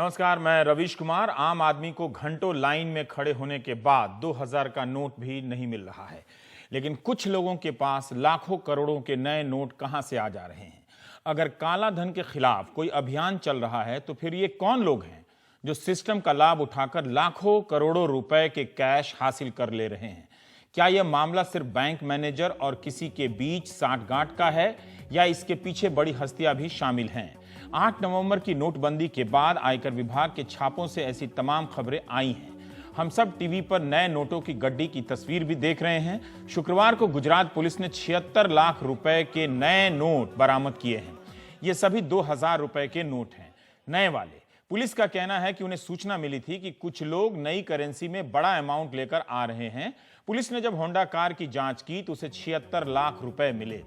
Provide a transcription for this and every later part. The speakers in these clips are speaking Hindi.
नमस्कार, मैं रवीश कुमार। आम आदमी को घंटों लाइन में खड़े होने के बाद 2000 का नोट भी नहीं मिल रहा है, लेकिन कुछ लोगों के पास लाखों करोड़ों के नए नोट कहां से आ जा रहे हैं। अगर काला धन के खिलाफ कोई अभियान चल रहा है तो फिर ये कौन लोग हैं जो सिस्टम का लाभ उठाकर लाखों करोड़ों रुपए के कैश हासिल कर ले रहे हैं। क्या यह मामला सिर्फ बैंक मैनेजर और किसी के बीच साठगांठ का है या इसके पीछे बड़ी हस्तियां भी शामिल हैं। 8 नवंबर की नोटबंदी के बाद आयकर विभाग के छापों से ऐसी तमाम खबरें आई हैं। हम सब टीवी पर नए नोटों की गड्डी की तस्वीर भी देख रहे हैं। शुक्रवार को गुजरात पुलिस ने 76 लाख रुपए के नए नोट बरामद किए हैं। ये सभी 2000 रुपए के नोट हैं, नए वाले। पुलिस का कहना है कि उन्हें सूचना मिली थी कि कुछ लोग नई करेंसी में बड़ा अमाउंट लेकर आ रहे हैं। पुलिस ने जब होंडा कार की जांच की तो उसे 76 लाख रुपए मिले।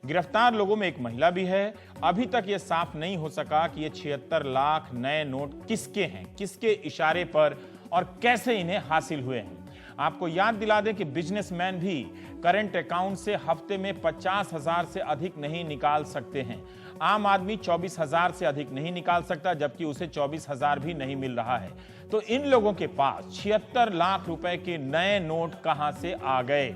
गिरफ्तार लोगों में एक महिला भी है। अभी तक यह साफ नहीं हो सका कि ये 76 लाख नए नोट किसके हैं, किसके इशारे पर और कैसे इन्हें हासिल हुए हैं। आपको याद दिला दें कि बिजनेसमैन भी करंट अकाउंट से हफ्ते में 50,000 से अधिक नहीं निकाल सकते हैं। आम आदमी 24,000 से अधिक नहीं निकाल सकता, जबकि उसे 24,000 भी नहीं मिल रहा है। तो इन लोगों के पास 76 लाख रुपए के नए नोट कहां से आ गए।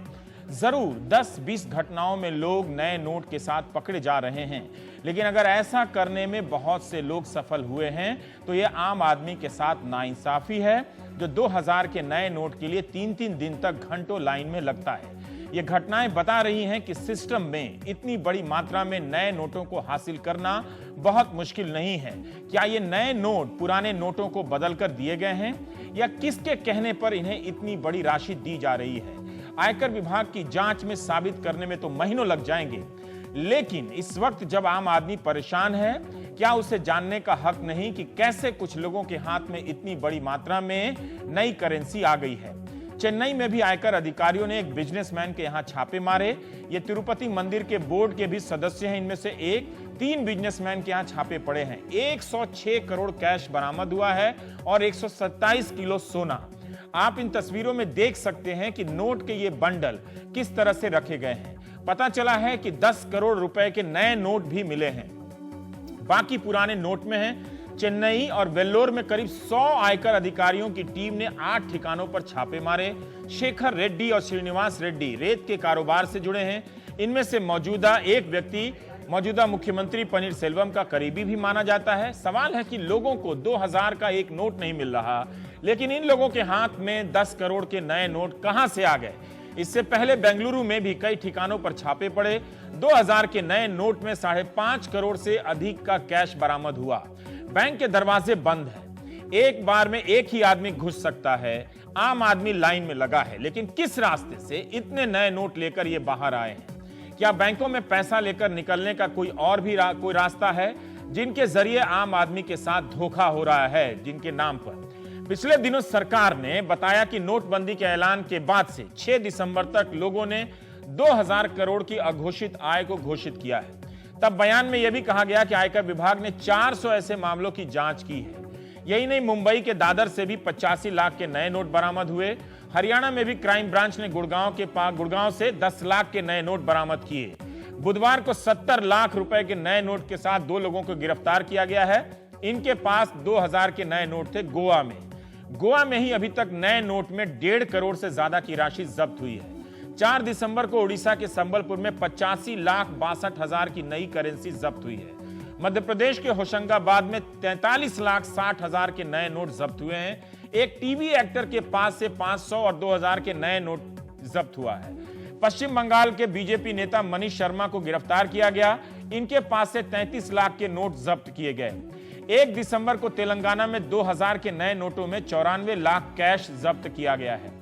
जरूर 10-20 घटनाओं में लोग नए नोट के साथ पकड़े जा रहे हैं, लेकिन अगर ऐसा करने में बहुत से लोग सफल हुए हैं तो यह आम आदमी के साथ नाइंसाफी है, जो 2000 के नए नोट के लिए 3-3 दिन तक घंटों लाइन में लगता है। ये घटनाएं बता रही हैं कि सिस्टम में इतनी बड़ी मात्रा में नए नोटों को हासिल करना बहुत मुश्किल नहीं है। क्या ये नए नोट पुराने नोटों को बदलकर दिए गए हैं या किसके कहने पर इन्हें इतनी बड़ी राशि दी जा रही है। आयकर विभाग की जांच में साबित करने में तो महीनों लग जाएंगे, लेकिन इस वक्त जब आम आदमी परेशान है, क्या उसे जानने का हक नहीं कि कैसे कुछ लोगों के हाथ में इतनी बड़ी मात्रा में नई करेंसी आ गई है। चेन्नई में भी आयकर अधिकारियों ने एक बिजनेसमैन के यहां छापे मारे। ये तिरुपति मंदिर के बोर्ड के भी सदस्य हैं। इनमें से 3 बिजनेसमैन के यहां छापे पड़े हैं। 106 करोड़ कैश बरामद हुआ है और 127 किलो सोना। आप इन तस्वीरों में देख सकते हैं कि नोट के ये बंडल किस तरह से रखे गए हैं। पता चला है कि 10 करोड़ रुपए के नए नोट भी मिले हैं, बाकी पुराने नोट में हैं। चेन्नई और वेल्लोर में करीब 100 आयकर अधिकारियों की टीम ने 8 ठिकानों पर छापे मारे। शेखर रेड्डी और श्रीनिवास रेड्डी रेत के कारोबार से जुड़े हैं। इनमें से मौजूदा एक व्यक्ति मौजूदा मुख्यमंत्री पनीरसेल्वम का करीबी भी माना जाता है। सवाल है कि लोगों को 2000 का एक नोट नहीं मिल रहा, लेकिन इन लोगों के हाथ में 10 करोड़ के नए नोट कहां से आ गए। इससे पहले बेंगलुरु में भी कई ठिकानों पर छापे पड़े। 2000 के नए नोट में 5.5 करोड़ से अधिक का कैश बरामद हुआ। बैंक के दरवाजे बंद हैं, एक बार में एक ही आदमी घुस सकता है। आम आदमी लाइन में लगा है, लेकिन किस रास्ते से इतने नए नोट लेकर ये बाहर आए हैं। क्या बैंकों में पैसा लेकर निकलने का कोई और भी कोई रास्ता है जिनके जरिए आम आदमी के साथ धोखा हो रहा है, जिनके नाम पर। पिछले दिनों सरकार ने बताया कि नोटबंदी के ऐलान के बाद से 6 दिसंबर तक लोगों ने 2000 करोड़ की अघोषित आय को घोषित किया है। तब बयान में यह भी कहा गया कि आयकर विभाग ने 400 ऐसे मामलों की जांच की है। यही नहीं, मुंबई के दादर से भी 85 लाख के नए नोट बरामद हुए। हरियाणा में भी क्राइम ब्रांच ने गुड़गांव से 10 लाख के नए नोट बरामद किए। बुधवार को 70 लाख रुपए के नए नोट के साथ 2 लोगों को गिरफ्तार किया गया है। इनके पास 2000 के नए नोट थे। गोवा में ही अभी तक नए नोट में 1.5 करोड़ से ज्यादा की राशि जब्त हुई है। 4 दिसंबर को उड़ीसा के संबलपुर में 85,62,000 की नई करेंसी जब्त हुई है। मध्य प्रदेश के होशंगाबाद में 43,60,000 के नए नोट जब्त हुए हैं। एक टीवी एक्टर के पास से 500 और 2000 के नए नोट जब्त हुआ है। पश्चिम बंगाल के बीजेपी नेता मनीष शर्मा को गिरफ्तार किया गया। इनके पास से 33 लाख के नोट जब्त किए गए। 1 दिसंबर को तेलंगाना में 2000 के नए नोटों में 94 लाख कैश जब्त किया गया है।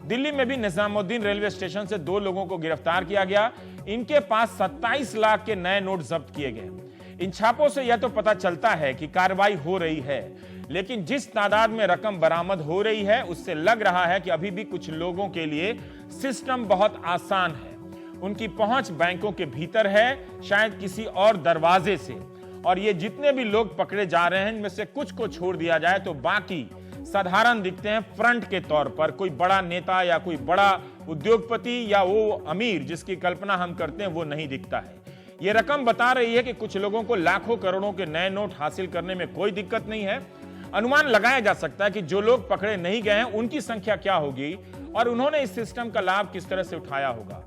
दिल्ली में भी निजामुद्दीन रेलवे स्टेशन से 2 लोगों को गिरफ्तार किया गया। इनके पास 27 लाख के नए नोट जब्त किए गए। इन छापों से यह तो पता चलता है कि कार्रवाई हो रही है, लेकिन जिस तादाद में रकम बरामद हो रही है उससे लग रहा है कि अभी भी कुछ लोगों के लिए सिस्टम बहुत आसान है। उनकी पहुंच बैंकों के भीतर है, शायद किसी और दरवाजे से। और ये जितने भी लोग पकड़े जा रहे हैं, इनमें से कुछ को छोड़ दिया जाए तो बाकी साधारण दिखते हैं फ्रंट के तौर पर। कोई बड़ा नेता या कोई बड़ा उद्योगपति या वो अमीर जिसकी कल्पना हम करते हैं वो नहीं दिखता है। ये रकम बता रही है कि कुछ लोगों को लाखों करोड़ों के नए नोट हासिल करने में कोई दिक्कत नहीं है। अनुमान लगाया जा सकता है कि जो लोग पकड़े नहीं गए हैं उनकी संख्या क्या होगी और उन्होंने इस सिस्टम का लाभ किस तरह से उठाया होगा।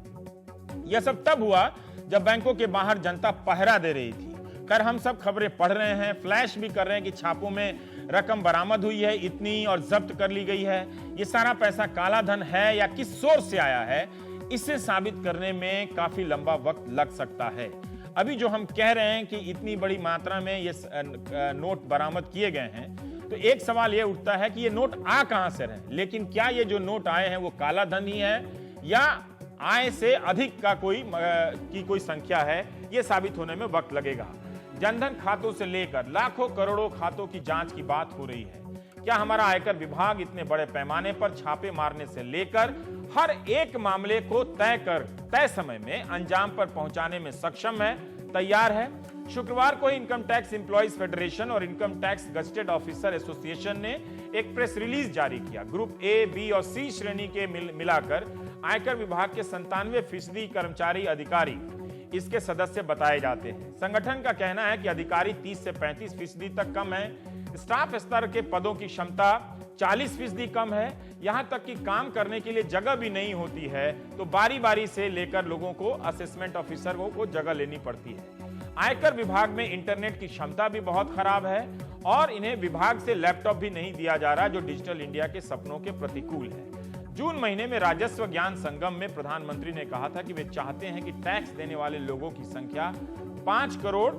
यह सब तब हुआ जब बैंकों के बाहर जनता पहरा दे रही थी। खैर, हम सब खबरें पढ़ रहे हैं, फ्लैश भी कर रहे हैं कि छापों में रकम बरामद हुई है इतनी और जब्त कर ली गई है। ये सारा पैसा काला धन है या किस सोर्स से आया है, इसे साबित करने में काफी लंबा वक्त लग सकता है। अभी जो हम कह रहे हैं कि इतनी बड़ी मात्रा में ये नोट बरामद किए गए हैं, तो एक सवाल ये उठता है कि ये नोट आ कहां से रहे, लेकिन क्या ये जो नोट आए हैं वो काला धन ही है या आय से अधिक का कोई संख्या है, ये साबित होने में वक्त लगेगा। जनधन खातों से लेकर लाखों करोड़ों खातों की जांच की बात हो रही है। क्या हमारा आयकर विभाग इतने बड़े पैमाने पर छापे मारने से लेकर हर एक मामले को तय समय में अंजाम पर पहुंचाने में सक्षम है, तैयार है? शुक्रवार को इनकम टैक्स एम्प्लॉइज फेडरेशन और income tax gazetted officer association ने एक प्रेस रिलीज जारी किया। ग्रुप ए, बी और सी श्रेणी के मिलाकर आयकर विभाग के 97% कर्मचारी अधिकारी इसके सदस्य बताए जाते हैं। संगठन का कहना है कि अधिकारी 30 से 35% तक कम है, स्टाफ स्तर के पदों की क्षमता 40% कम है, यहां तक कि काम करने के लिए जगह भी नहीं होती है, तो बारी बारी से लेकर लोगों को असेसमेंट ऑफिसरों को जगह लेनी पड़ती है। आयकर विभाग में इंटरनेट की क्षमता भी बहुत खराब है और इन्हें विभाग से लैपटॉप भी नहीं दिया जा रहा, जो डिजिटल इंडिया के सपनों के प्रतिकूल है। जून महीने में राजस्व ज्ञान संगम में प्रधानमंत्री ने कहा था कि वे चाहते हैं कि टैक्स देने वाले लोगों की संख्या 5 करोड़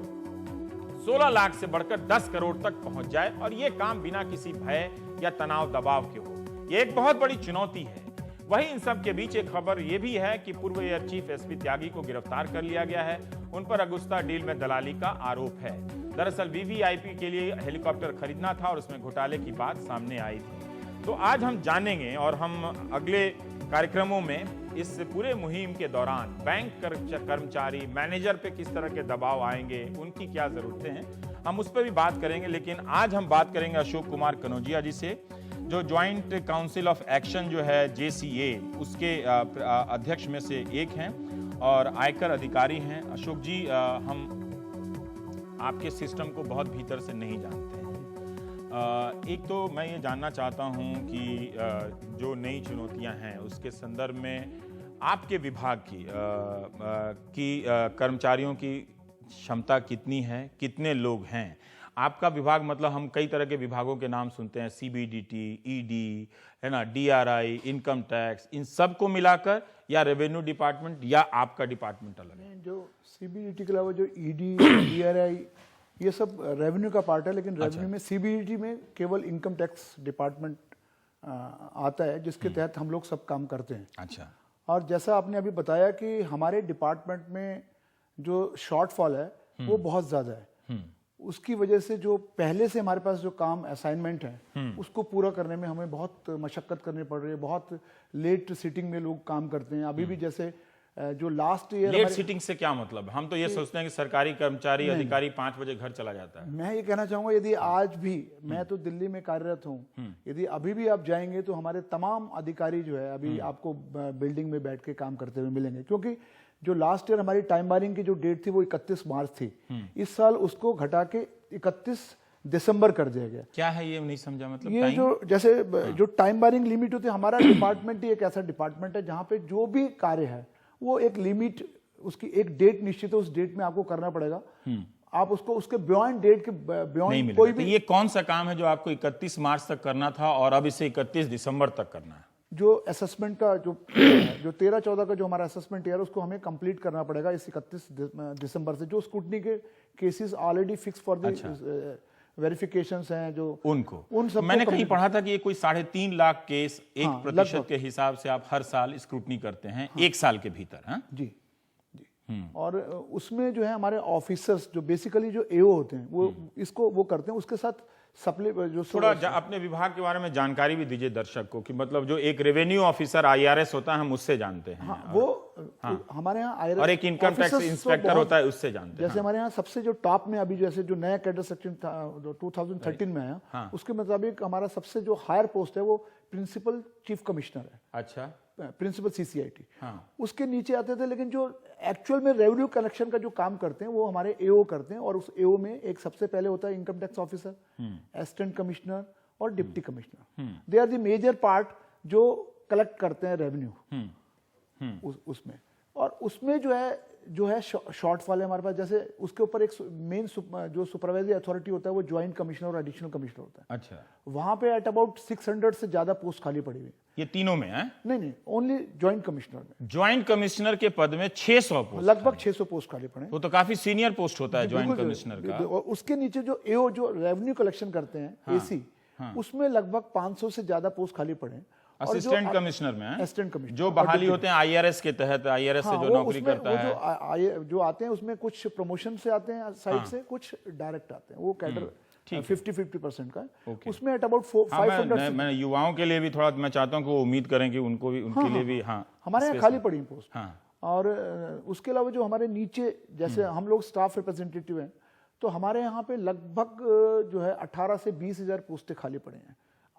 16 लाख से बढ़कर 10 करोड़ तक पहुंच जाए और यह काम बिना किसी भय या तनाव दबाव के हो। यह एक बहुत बड़ी चुनौती है। वहीं इन सब के बीच एक खबर यह भी है कि पूर्व एयर चीफ एसपी त्यागी को गिरफ्तार कर लिया गया है। उन पर अगुस्ता डील में दलाली का आरोप है। दरअसल वीवीआईपी के लिए हेलीकॉप्टर खरीदना था और उसमें घोटाले की बात सामने आई थी। तो आज हम जानेंगे और हम अगले कार्यक्रमों में इस पूरे मुहिम के दौरान बैंक कर्मचारी मैनेजर पे किस तरह के दबाव आएंगे, उनकी क्या जरूरतें हैं, हम उस पर भी बात करेंगे। लेकिन आज हम बात करेंगे अशोक कुमार कनौजिया जी से, जो ज्वाइंट काउंसिल ऑफ एक्शन जो है JCA उसके अध्यक्ष में से एक हैं और आयकर अधिकारी हैं। अशोक जी, हम आपके सिस्टम को बहुत भीतर से नहीं जानते हैं। एक तो मैं ये जानना चाहता हूँ कि जो नई चुनौतियाँ हैं उसके संदर्भ में आपके विभाग की कर्मचारियों की क्षमता कितनी है, कितने लोग हैं? आपका विभाग मतलब हम कई तरह के विभागों के नाम सुनते हैं, CBDT, ED है ना, DRI, इनकम टैक्स, इन सब को मिलाकर या रेवेन्यू डिपार्टमेंट या आपका डिपार्टमेंट अलग है? जो CBDT के अलावा जो ED, DRI ये सब रेवेन्यू का पार्ट है, लेकिन रेवेन्यू में CBDT में केवल इनकम टैक्स डिपार्टमेंट आता है, जिसके तहत हम लोग सब काम करते हैं। अच्छा। और जैसा आपने अभी बताया कि हमारे डिपार्टमेंट में जो शॉर्टफॉल है वो बहुत ज़्यादा है। उसकी वजह से जो पहले से हमारे पास जो काम असाइनमेंट है उसको पूरा करने में हमें बहुत मशक्कत करनी पड़ रही है। बहुत लेट सिटिंग में लोग काम करते हैं। अभी भी जैसे जो लास्ट ईयर लेट सिटिंग से क्या मतलब? हम तो ये सोचते हैं कि सरकारी कर्मचारी अधिकारी 5 बजे घर चला जाता है। मैं ये कहना चाहूंगा, यदि आज भी मैं तो दिल्ली में कार्यरत हूँ, यदि अभी भी आप जाएंगे तो हमारे तमाम अधिकारी जो है अभी आपको बिल्डिंग में बैठ के काम करते हुए मिलेंगे, क्योंकि जो लास्ट ईयर हमारी टाइम बारिंग की जो डेट थी वो 31 मार्च थी। इस साल उसको घटा के 31 दिसंबर कर दिया गया। क्या है ये नहीं समझा? मतलब ये जो जैसे जो टाइम बारिंग लिमिट होती है, हमारा डिपार्टमेंट ही एक ऐसा डिपार्टमेंट है जहाँ पे जो भी कार्य है वो एक लिमिट, उसकी एक डेट निश्चित है, उस डेट में आपको करना पड़ेगा। आप उसको उसके बियॉन्ड डेट के बियॉन्ड कोई भी। ये कौन सा काम है जो आपको 31 मार्च तक करना था और अब इसे 31 दिसंबर तक करना है? जो असेसमेंट का जो 13-14 का जो हमारा असेसमेंट ईयर उसको हमें कंप्लीट करना पड़ेगा इस 31 दिसंबर से। जो स्क्रूटनी के cases already fix for the verifications हैं जो उन सब मैंने कहीं पढ़ा था कि ये कोई 3.5 लाख केस 1% के हिसाब से आप हर साल स्क्रूटनी करते हैं, 1 साल के भीतर। हाँ जी। और उसमें जो है हमारे ऑफिसर्स जो बेसिकली जो AO होते हैं वो इसको वो करते हैं। उसके साथ जो थोड़ा अपने विभाग के बारे में जानकारी भी दीजिए दर्शक को, कि मतलब जो एक रेवेन्यू ऑफिसर IRS होता है हम उससे जानते हैं। हाँ, वो हमारे यहाँ IRS और एक इनकम टैक्स इंस्पेक्टर होता है उससे जानते हैं। जैसे हमारे यहाँ सबसे जो टॉप में अभी जैसे जो नया कैडर सेक्शन 2013 में आया, उसके मुताबिक हमारा सबसे जो हायर पोस्ट है वो प्रिंसिपल चीफ कमिश्नर है। अच्छा। प्रिंसिपल CCIT, हाँ। उसके नीचे आते थे। लेकिन जो एक्चुअल में रेवेन्यू कलेक्शन का जो काम करते हैं वो हमारे AO करते हैं, और उस AO में एक सबसे पहले होता है income tax officer, assistant commissioner और deputy commissioner. They are the major part जो कलेक्ट करते हैं रेवेन्यू उसमें। और उसमें जो है शॉर्टफॉल है हमारे पास। जैसे उसके ऊपर एक मेन जो सुपरवाइजरी अथॉरिटी होता है वो ज्वाइंट कमिश्नर और एडिशनल कमिश्नर होता है। अच्छा, वहां पे एट अबाउट 600 से ज्यादा पोस्ट खाली पड़ी हुई। ये तीनों में है? नहीं, ओनली ज्वाइंट कमिश्नर में। ज्वाइंट कमिश्नर के पद में 600 पोस्ट, लगभग 600 पोस्ट खाली पड़े। वो तो काफी सीनियर पोस्ट होता है ज्वाइंट कमिश्नर का। और उसके नीचे जो AO जो रेवेन्यू कलेक्शन करते हैं AC, उसमें लगभग 500 से ज्यादा पोस्ट खाली पड़े हैं। असिस्टेंट कमिश्नर में है? असिस्टेंट कमिश्नर जो बहाली होते हैं IRS के तहत, IRS से जो नौकरी करता है, जो आते हैं उसमें कुछ प्रमोशन से आते हैं साइड से, कुछ डायरेक्ट आते हैं। वो कैडर 50% का है। उसमें एट अबाउट 500। मैं युवाओं के लिए भी थोड़ा मैं चाहता हूं कि वो उम्मीद करें कि उनको भी, उनके लिए भी हमारे यहाँ खाली पड़ी पोस्ट। हाँ। और उसके अलावा जो हमारे नीचे, जैसे हम लोग स्टाफ रिप्रेजेंटेटिव हैं, तो हमारे यहाँ पे लगभग जो है 18 से 20 हजार पोस्टें खाली पड़े हैं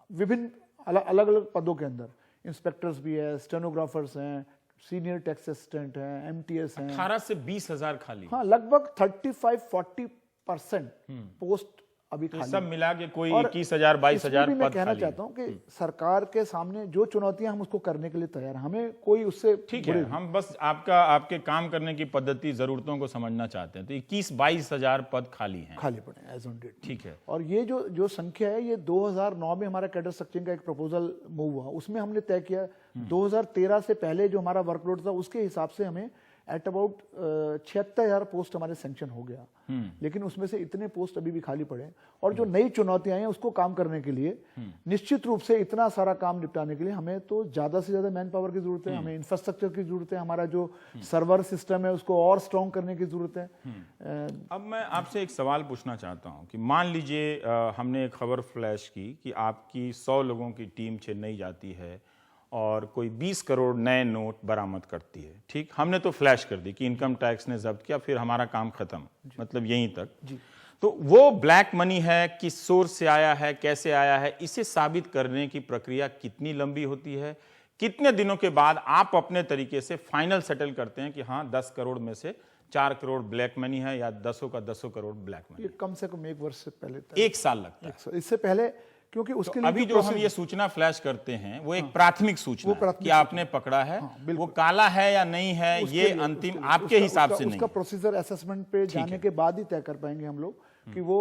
विभिन्न अलग अलग पदों के अंदर। इंस्पेक्टर्स भी है, स्टेनोग्राफर्स हैं, सीनियर टैक्स असिस्टेंट हैं, MTS हैं। 18 से 20 हजार खाली? हाँ, लगभग 35-40% पोस्ट अभी खाली। सब मिला के कोई 21,000 22,000 पद। मैं कहना चाहता हूँ कि सरकार के सामने जो चुनौतियां, हम उसको करने के लिए तैयार हैं। हमें कोई उससे ठीक है, हम बस आपके काम करने की पद्धति, जरूरतों को समझना चाहते हैं। तो 21-22 हजार पद खाली पड़े एज ऑन डेट। ठीक है। और ये जो संख्या है, ये 2009 में हमारा कैडर स्ट्रक्चरिंग का एक प्रपोजल मूव हुआ, उसमें हमने तय किया 2013 से पहले जो हमारा वर्कलोड था उसके हिसाब से हमें एट अबाउट 76,000 पोस्ट हमारे सैंक्शन हो गया। लेकिन उसमें से इतने पोस्ट अभी भी खाली पड़े। और जो नई चुनौतियां हैं उसको काम करने के लिए, निश्चित रूप से इतना सारा काम निपटाने के लिए हमें तो ज्यादा से ज्यादा मैन पावर की जरूरत है, हमें इंफ्रास्ट्रक्चर की जरूरत है, हमारा जो सर्वर सिस्टम है उसको और स्ट्रॉन्ग करने की जरूरत है। अब मैं आपसे एक सवाल पूछना चाहता हूं कि मान लीजिए हमने एक खबर फ्लैश की कि आपकी 100 लोगों की टीम चेन्नई जाती है और कोई 20 करोड़ नए नोट बरामद करती है। ठीक, हमने तो फ्लैश कर दी कि इनकम टैक्स ने जब्त किया, फिर हमारा काम खत्म, मतलब यहीं तक। तो वो ब्लैक मनी है, किस सोर्स से आया है, कैसे आया है, इसे साबित करने की प्रक्रिया कितनी लंबी होती है? कितने दिनों के बाद आप अपने तरीके से फाइनल सेटल करते हैं कि हाँ 10 करोड़ में से 4 करोड़ ब्लैक मनी है या 10 का 10 करोड़ ब्लैक मनी? कम से कम 1 वर्ष से पहले, 1 साल लगता है इससे पहले, क्योंकि उसके तो अभी जो हम ये सूचना फ्लैश करते हैं वो एक प्राथमिक सूचना है कि आपने पकड़ा है। वो काला है या नहीं है ये अंतिम आपके हिसाब से नहीं। उसका प्रोसीजर असेसमेंट पे जाने के बाद ही तय कर पाएंगे हम लोग कि वो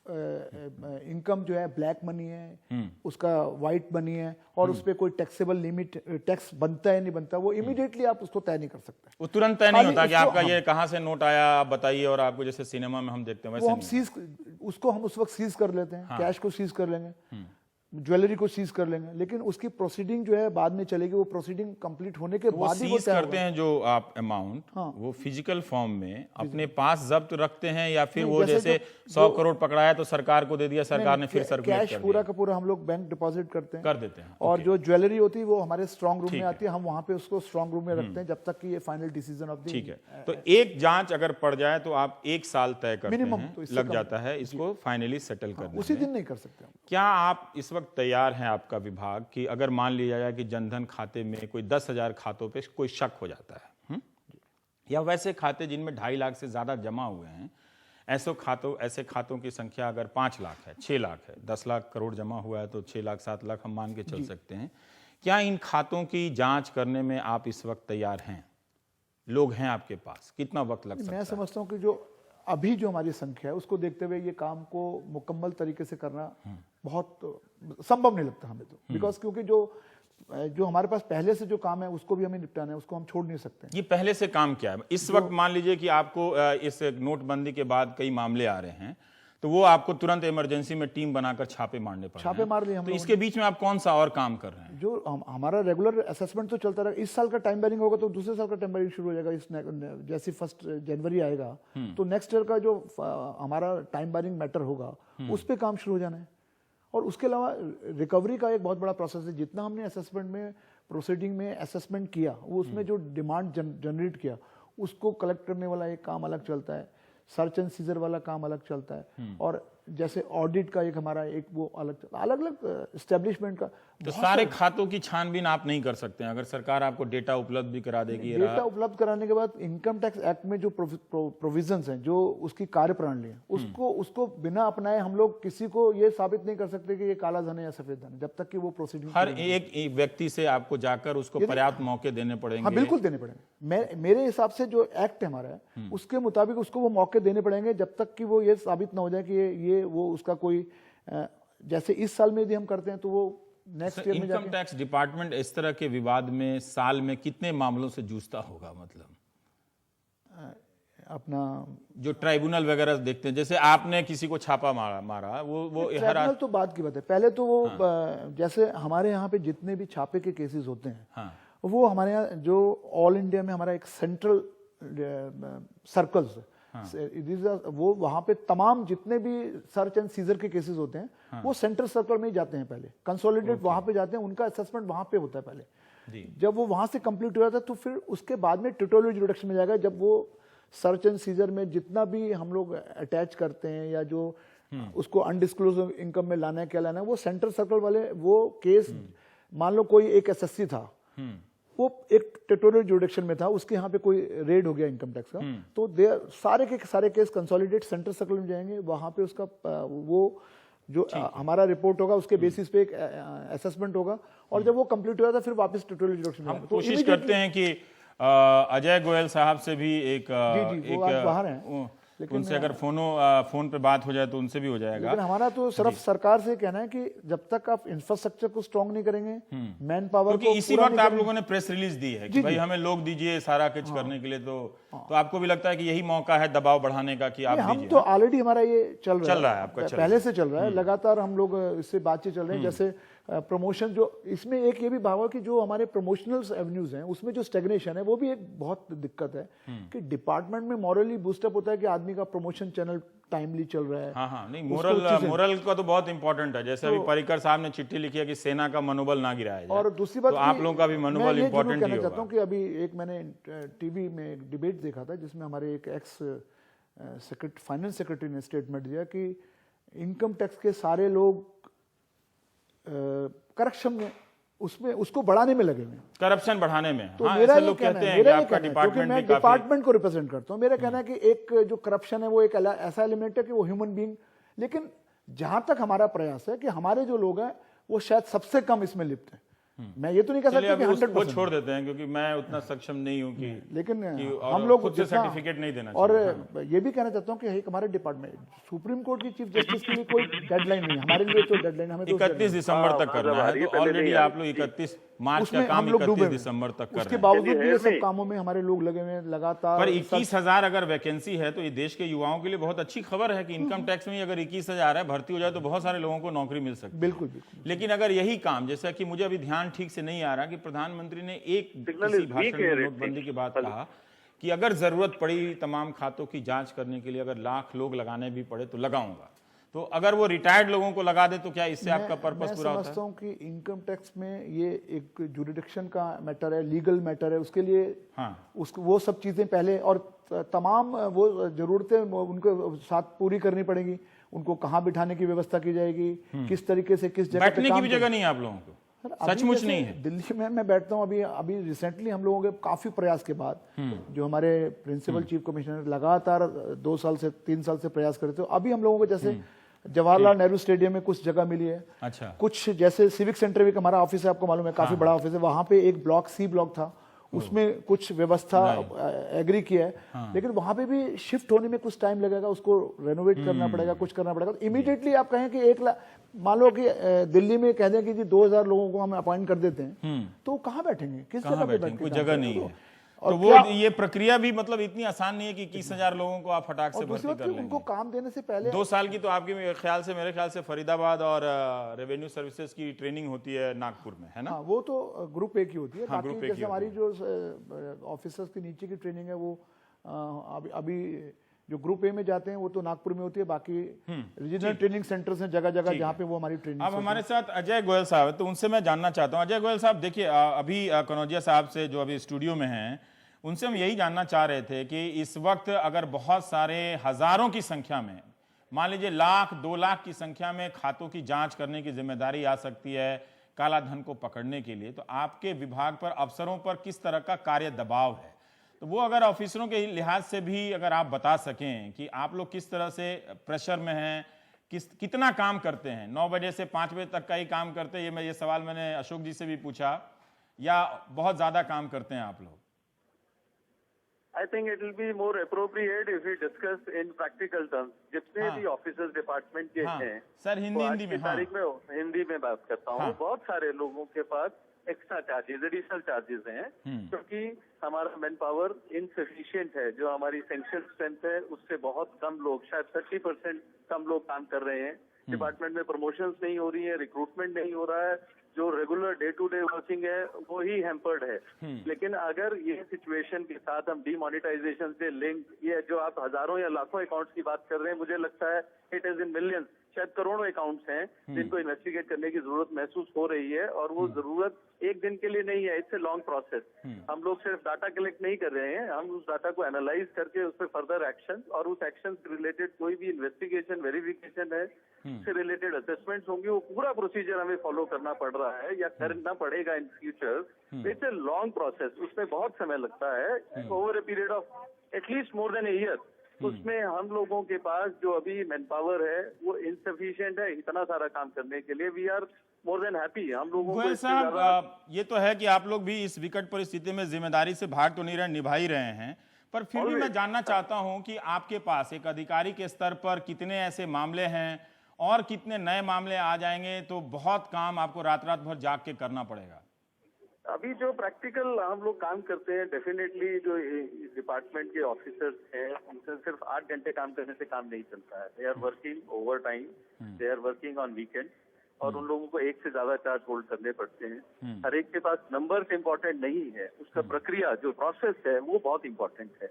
इनकम जो है ब्लैक मनी है, उसका व्हाइट मनी है, और उस पर कोई टैक्सेबल लिमिट, टैक्स बनता है नहीं बनता, वो इमीडिएटली आप उसको तय नहीं कर सकते। वो तुरंत तय नहीं होता कि आपका ये कहां से नोट आया आप बताइए, और आपको जैसे सिनेमा में हम देखते हैं वैसे वो हम सीज, उसको हम उस वक्त सीज कर लेते हैं। कैश को सीज कर लेंगे, ज्वेलरी को सीज कर लेंगे, लेकिन उसकी प्रोसीडिंग जो है बाद में चलेगी। वो प्रोसीडिंग कंप्लीट होने के बाद ही वो सीज करते हैं जो आप अमाउंट, वो फिजिकल फॉर्म में अपने पास जब्त रखते हैं, या फिर वो जैसे 100 करोड़ पकड़ाया तो सरकार को दे दिया, सरकार ने फिर सर्कुलेट कर दिया? कैश पूरा का पूरा हम लोग बैंक डिपॉजिट करते हैं, कर देते हैं। और जो ज्वेलरी होती है वो हमारे स्ट्रांग रूम में आती है, हम वहां पे उसको स्ट्रांग रूम में रखते हैं जब तक कि ये फाइनल डिसीजन ऑफ द। ठीक है, तो एक जांच अगर पड़ जाए तो आप 1 साल तय करते हैं, लग जाता है इसको फाइनली सेटल करने में। उसी दिन नहीं कर सकते। क्या आप इस वक्त तैयार हैं, आपका विभाग, कि अगर मान लिया जाए कि जनधन खाते में कोई 10,000 खातों पे कोई शक हो जाता है, या वैसे खाते जिनमें 2.5 लाख से ज्यादा जमा हुए हैं, ऐसे खातों की संख्या अगर 5 लाख है, 6 लाख है, 10 लाख करोड़ जमा हुआ है तो 6 लाख 7 लाख हम मान के चल सकते हैं, क्या इन खातों की जांच करने में आप इस वक्त तैयार हैं? लोग हैं आपके पास, कितना वक्त लग सकता है? मैं समझता हूं कि जो अभी जो हमारी संख्या है उसको देखते हुए ये काम को मुकम्मल तरीके से करना बहुत संभव नहीं लगता हमें तो, बिकॉज क्योंकि जो हमारे पास पहले से जो काम है उसको भी हमें निपटाना है, उसको हम छोड़ नहीं सकते। ये पहले से काम क्या है? इस वक्त मान लीजिए कि आपको इस नोटबंदी के बाद कई मामले आ रहे हैं, तो वो आपको तुरंत इमरजेंसी में टीम बनाकर छापे मारने पड़े। छापे मार लिए हम। तो इसके बीच में आप कौन सा और काम कर रहे हैं? जो हमारा रेगुलर असेसमेंट तो चलता रहेगा। इस साल का टाइम बैरिंग होगा तो दूसरे साल का टाइम बैरिंग शुरू हो जाएगा। जैसे 1 जनवरी आएगा तो नेक्स्ट ईयर का जो हमारा टाइम बैरिंग मैटर होगा उस पर काम शुरू हो जाना है। और उसके अलावा रिकवरी का एक बहुत बड़ा प्रोसेस है। जितना हमने असेसमेंट में, प्रोसीडिंग में असेसमेंट किया, वो उसमें जो डिमांड जनरेट किया उसको कलेक्ट करने वाला एक काम अलग चलता है, सर्च एंड सीजर वाला काम अलग चलता है, और जैसे ऑडिट का एक हमारा एक वो अलग अलग अलग एस्टेब्लिशमेंट का तो सारे खातों की छानबीन आप नहीं कर सकते हैं, अगर सरकार आपको डेटा उपलब्ध भी करा देगी। ये डेटा उपलब्ध कराने के बाद इनकम टैक्स एक्ट में जो प्रोविजंस हैं, जो उसकी कार्यप्रणाली है, उसको बिना अपनाए हम लोग किसी को ये साबित नहीं कर सकते कि ये काला धन है या सफेद धन है, जब तक कि वो प्रोसीडिंग हर एक व्यक्ति से आपको जाकर उसको पर्याप्त मौके देने पड़ेंगे। हाँ बिल्कुल देने पड़ेंगे। मेरे हिसाब से जो एक्ट हमारा है उसके मुताबिक उसको वो मौके देने पड़ेंगे, जब तक कि वो ये साबित ना हो जाए कि ये वो उसका कोई, जैसे इस साल में यदि हम करते हैं तो वो नेक्स्ट ईयर में इनकम टैक्स डिपार्टमेंट इस तरह के विवाद में साल में कितने मामलों से जूझता होगा? मतलब अपना जो ट्राइब्यूनल वगैरह देखते हैं, जैसे आपने किसी को छापा मारा वो ट्राइब्यूनल तो बात की बात है। पहले तो वो जैसे हमारे यहाँ पे जितने भी छापे के केसेस होते हैं, हाँ, वो हमारे यहाँ जो ऑल इंडिया में हमारा एक सेंट्रल सर्कल्स, वो वहां पे तमाम जितने भी सर्च एंड सीजर के केसेस होते हैं वो सेंट्रल सर्कल में ही जाते हैं, पहले कंसोलिडेट वहां पे जाते हैं, उनका असेसमेंट वहां पे होता है पहले। जब वो वहां से कंप्लीट हो जाता है तो फिर उसके बाद में ट्यूटोरियल जुडिक्शन में जाएगा, जब वो सर्च एंड सीजर में जितना भी हम लोग अटैच करते हैं या जो उसको अनडिस्क्लोज इनकम में लाना है, क्या लाना है, वो सेंट्रल सर्कल वाले वो केस, मान लो कोई एक एसएससी था, वो एक ट्यूटोरियल जुडिक्शन में था, उसके यहाँ पे कोई रेड हो गया इनकम टैक्स का, तो सारे के सारे केस कंसोलिडेट सेंट्रल सर्कल में जाएंगे, वहां पे उसका वो जो हमारा रिपोर्ट होगा उसके बेसिस पे एक असेसमेंट होगा, और जब वो कंप्लीट हो जाता है फिर वापस ट्यूटोरियल जुडिक्शन में। हम कोशिश करते हैं कि अजय गोयल साहब से भी एक बाहर हैं, उनसे अगर फोन पे बात हो जाए तो उनसे भी हो जाएगा। लेकिन हमारा तो सिर्फ सरकार से कहना है कि जब तक आप इंफ्रास्ट्रक्चर को स्ट्रांग नहीं करेंगे, मैन पावर क्योंकि इसी वक्त आप लोगों ने प्रेस रिलीज दी है कि भाई हमें लोग दीजिए सारा कुछ करने के लिए, तो आपको भी लगता है कि यही मौका है दबाव बढ़ाने का कि आप हम दीजिए? तो ऑलरेडी हमारा ये चल रहा है आपका पहले से चल रहा है, लगातार हम लोग इससे बातचीत चल रहे हैं। जैसे प्रमोशन, जो इसमें एक ये भी भाव है कि जो हमारे प्रमोशनल एवेन्यूज हैं उसमें जो स्टेग्नेशन है वो भी एक बहुत दिक्कत है कि डिपार्टमेंट में मॉरली बूस्टअप होता है कि आदमी का प्रमोशन चैनल टाइमली चल रहा है। हाँ, नहीं, मोरल का तो बहुत इंपॉर्टेंट है। जैसे अभी पर्रिकर साहब ने चिट्ठी लिखी है कि सेना का मनोबल ना गिराया जाए, और दूसरी बात तो आप लोगों का भी मनोबल इंपॉर्टेंट ही कहना चाहता हूँ कि अभी एक मैंने टीवी में एक डिबेट देखा था जिसमें हमारे एक एक्स फाइनेंस सेक्रेटरी ने स्टेटमेंट दिया कि इनकम टैक्स के सारे लोग करप्शन में उसको बढ़ाने में लगे हुए, करप्शन बढ़ाने में। तो मेरा लोग कहते हैं कि आपका डिपार्टमेंट, मैं डिपार्टमेंट को रिप्रेजेंट करता हूं, मेरा कहना है कि एक जो करप्शन है वो एक ऐसा एलिमेंट है कि वो ह्यूमन बीइंग, लेकिन जहां तक हमारा प्रयास है कि हमारे जो लोग हैं वो शायद सबसे कम इसमें लिप्त हैं। मैं ये तो नहीं कह सकता कि 100% छोड़ देते हैं, क्योंकि मैं उतना सक्षम नहीं हूं कि, लेकिन हम लोग खुद से सर्टिफिकेट नहीं देना और ये भी कहना चाहता हूं कि हमारे डिपार्टमेंट, सुप्रीम कोर्ट की चीफ जस्टिस के लिए कोई डेडलाइन नहीं, हमारे लिए तो डेडलाइन हमें 31 दिसंबर तक करना है, तो ऑलरेडी आप लोग 31 मार्च का काम 31 दिसंबर तक कर रहे हैं। उसके बावजूद भी ये सब कामों में हमारे लोग लगे हुए हैं लगातार। पर 21,000 अगर वैकेंसी है तो ये देश के युवाओं के लिए बहुत अच्छी खबर है कि इनकम टैक्स में अगर 21,000 है, भर्ती हो जाए तो बहुत सारे लोगों को नौकरी मिल सकती है। बिल्कुल। लेकिन अगर यही काम, जैसा कि मुझे अभी ध्यान ठीक से नहीं आ रहा कि प्रधानमंत्री ने एक किसी भाषण में नोटबंदी की बात कहा कि अगर जरूरत पड़ी तमाम खातों की जांच करने के लिए, अगर लाख लोग लगाने भी पड़े तो लगाऊंगा, तो अगर वो रिटायर्ड लोगों को लगा दे तो क्या इससे आपका पर्पस पूरा होता है? मैं समझता हूँ कि इनकम टैक्स में ये एक जुरिडिक्शन का मैटर है, लीगल मैटर है, उसके लिए वो सब चीजें पहले और तमाम वो जरूरतें उनको साथ पूरी करनी पड़ेगी। उनको कहाँ बिठाने की व्यवस्था की जाएगी, किस तरीके से, किस जगह बैठने की भी जगह नहीं है आप लोगों को, सचमुच नहीं है। दिल्ली में मैं बैठता हूँ, अभी रिसेंटली हम लोगों के काफी प्रयास के बाद जो हमारे प्रिंसिपल चीफ कमिश्नर लगातार 2 साल से 3 साल से प्रयास कर रहे थे, अभी हम लोगों को जैसे जवाहरलाल नेहरू स्टेडियम में कुछ जगह मिली है। अच्छा। कुछ जैसे सिविक सेंटर भी हमारा ऑफिस है, आपको मालूम है, काफी बड़ा ऑफिस है, वहां पे एक ब्लॉक सी ब्लॉक था, उसमें कुछ व्यवस्था एग्री किया है, लेकिन वहां पे भी शिफ्ट होने में कुछ टाइम लगेगा, उसको रेनोवेट करना पड़ेगा, कुछ करना पड़ेगा। इमीडिएटली आप कहें कि 1 लाख, मान लो कि दिल्ली में कह दें कि जी 2,000 लोगों को हम अपॉइंट कर देते हैं, तो कहाँ बैठेंगे, किस जगह पे बैठेंगे? कोई जगगह नहीं है। तो वो ये प्रक्रिया भी मतलब इतनी आसान नहीं है कि 21,000 लोगों को आप फटाक से भर्ती कर लेंगे। उनको काम देने से पहले 2 साल की तो आपकी मेरे ख्याल से फरीदाबाद और रेवेन्यू सर्विसेज की ट्रेनिंग होती है नागपुर में, है ना? वो तो ग्रुप ए की होती है। बाकी जैसे हमारी जो ऑफिसर्स के नीचे की ट्रेनिंग है वो अभी जो ग्रुप ए में जाते हैं वो तो नागपुर में होती है, बाकी रीजनल ट्रेनिंग सेंटर्स हैं जगह जगह जहाँ पे वो हमारी ट्रेनिंग। अब हमारे साथ अजय गोयल साहब है, तो उनसे मैं जानना चाहता हूँ। अजय गोयल साहब, देखिए अभी कनौजिया साहब से जो अभी स्टूडियो में हैं, उनसे हम यही जानना चाह रहे थे कि इस वक्त अगर बहुत सारे हजारों की संख्या में मान लीजिए लाख 2 लाख की संख्या में खातों की जांच करने की जिम्मेदारी आ सकती है काला धन को पकड़ने के लिए, तो आपके विभाग पर, अफसरों पर किस तरह का कार्य दबाव है? तो वो अगर ऑफिसरों के लिहाज से भी अगर आप बता सकें कि आप लोग किस तरह से प्रेशर में हैं, कितना काम करते हैं? 9 बजे से 5 बजे तक का ही काम करते हैं? ये सवाल मैंने अशोक जी से भी पूछा, या बहुत ज्यादा काम करते हैं आप लोग? I think it will be more appropriate if we discuss in practical terms. जितने हाँ। भी ऑफिसर्स डिपार्टमेंट के हाँ। हैं, सर, हिंदी वो आज हिंदी की में, हाँ। तारीख में हिंदी में बात करता हूँ। हाँ। बहुत सारे लोगों के पास एक्स्ट्रा चार्जेस, एडिशनल चार्जेस हैं, क्योंकि हमारा मैन पावर इनसफिशियंट है। जो हमारी सेंट्रल स्ट्रेंथ है उससे बहुत कम लोग, शायद 30% कम लोग काम कर रहे हैं। डिपार्टमेंट में प्रमोशंस नहीं हो रही है, रिक्रूटमेंट नहीं हो रहा है, जो regular day to day working है वो ही हैम्पर्ड है। लेकिन अगर ये सिचुएशन के साथ हम डीमोनेटाइजेशन से लिंक, ये जो आप हजारों या लाखों अकाउंट्स की बात कर रहे हैं, मुझे लगता है इट इज इन मिलियंस, शायद करोड़ों अकाउंट्स हैं जिनको इन्वेस्टिगेट करने की जरूरत महसूस हो रही है। और वो जरूरत एक दिन के लिए नहीं है, इट्स ए लॉन्ग प्रोसेस। हम लोग सिर्फ डाटा कलेक्ट नहीं कर रहे हैं, हम उस डाटा को एनालाइज करके उस पर फर्दर एक्शन, और उस एक्शन से रिलेटेड कोई भी इन्वेस्टिगेशन, वेरिफिकेशन है, उससे रिलेटेड असेसमेंट्स होंगे, वो पूरा प्रोसीजर हमें फॉलो करना पड़ रहा है या करना पड़ेगा in future. It's a long process, उसमें बहुत समय लगता है, over a period of at least more than a year. उसमें हम लोगों के पास जो अभी मैन पावर है वो इनसफिशिएंट है इतना सारा काम करने के लिए। We are more than happy. हम लोगों को गोयल इससे साहब, ज्यादा ये तो है कि आप लोग भी इस विकट परिस्थिति में जिम्मेदारी से भाग तो नहीं रहे, निभा ही रहे हैं, पर फिर भी मैं जानना चाहता हूं कि आपके पास एक अधिकारी के स्तर पर कितने ऐसे मामले हैं और कितने नए मामले आ जाएंगे, तो बहुत काम आपको रात रात भर जाग के करना पड़ेगा। अभी जो प्रैक्टिकल हम लोग काम करते हैं, डेफिनेटली जो डिपार्टमेंट के ऑफिसर्स हैं उनसे सिर्फ 8 घंटे काम करने से काम नहीं चलता है। They are working overtime, they are working on weekend, और उन लोगों को एक से ज्यादा चार्ज होल्ड करने पड़ते हैं। हर एक के पास नंबर्स इंपॉर्टेंट नहीं है, उसका प्रक्रिया जो प्रोसेस है वो बहुत इंपॉर्टेंट है।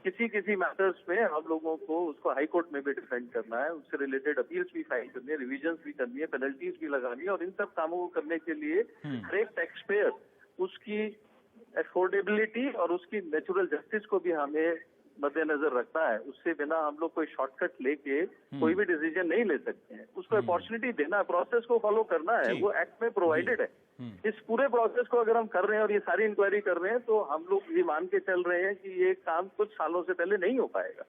किसी मैटर्स में हम लोगों को उसको हाई कोर्ट में भी डिफेंड करना है, उससे रिलेटेड अपील्स भी फाइल करनी है, रिविजन्स भी करनी है, पेनल्टीज भी लगानी है, और इन सब कामों को करने के लिए हर एक टैक्स पेयर उसकी एफोर्डेबिलिटी और उसकी नेचुरल जस्टिस को भी हमें मद्देनजर रखना है। उससे बिना हम लोग कोई शॉर्टकट लेके कोई भी डिसीजन नहीं ले सकते हैं। उसको अपॉर्चुनिटी देना, प्रोसेस को फॉलो करना है, वो एक्ट में प्रोवाइडेड है। इस पूरे प्रोसेस को अगर हम कर रहे हैं और ये सारी इंक्वायरी कर रहे हैं, तो हम लोग ये मान के चल रहे हैं कि ये काम कुछ सालों से पहले नहीं हो पाएगा।